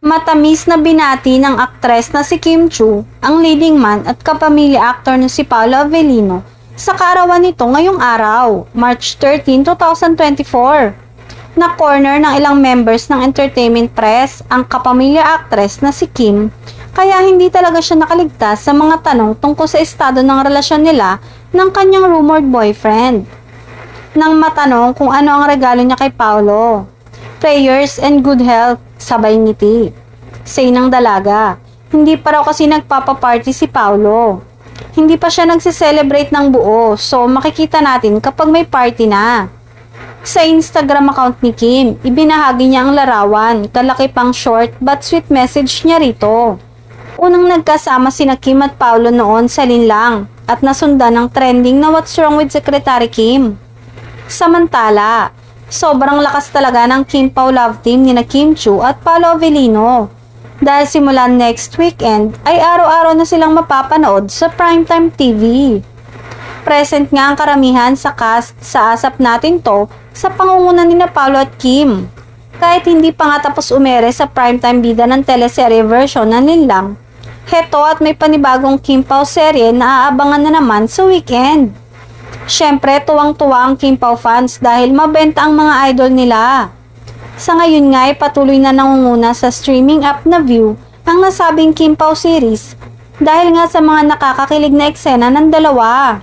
Matamis na binati ng aktres na si Kim Chu, ang leading man at kapamilya actor na si Paolo Avellino, sa kaarawan nito ngayong araw, March 13, 2024. Na-corner ng ilang members ng entertainment press ang kapamilya actress na si Kim, kaya hindi talaga siya nakaligtas sa mga tanong tungkol sa estado ng relasyon nila ng kanyang rumored boyfriend. Nang matanong kung ano ang regalo niya kay Paolo, prayers and good health, sabay ngiti. Say ng dalaga, hindi pa raw kasi nagpapaparty si Paolo. Hindi pa siya nagse-celebrate ng buo, so makikita natin kapag may party na. Sa Instagram account ni Kim, ibinahagi niya ang larawan, kalaki pang short but sweet message niya rito. Unang nagkasama sina Kim at Paolo noon sa linlang at nasundan ng trending na What's Wrong with Secretary Kim. Samantala, sobrang lakas talaga ng Kim Pao love team ni na Kim Chu at Paolo Avellino. Dahil simula next weekend ay araw-araw na silang mapapanood sa Primetime TV. Present nga ang karamihan sa cast sa Asap Natin To sa pangunguna ni na Paolo at Kim. Kahit hindi pa nga tapos umere sa primetime bida ng teleserye version na nilang, heto at may panibagong Kim Pao serye na aabangan na naman sa weekend. Syempre, tuwang-tuwa ang Kim Pao fans dahil mabenta ang mga idol nila. Sa ngayon nga ay patuloy na nangunguna sa streaming app na View ang nasabing Kim Pao series dahil nga sa mga nakakakilig na eksena ng dalawa.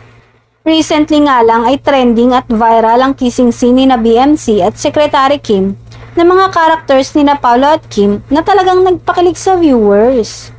Recently nga lang ay trending at viral ang kissing scene ni na BMC at Secretary Kim na mga characters ni na Paolo at Kim na talagang nagpakilig sa viewers.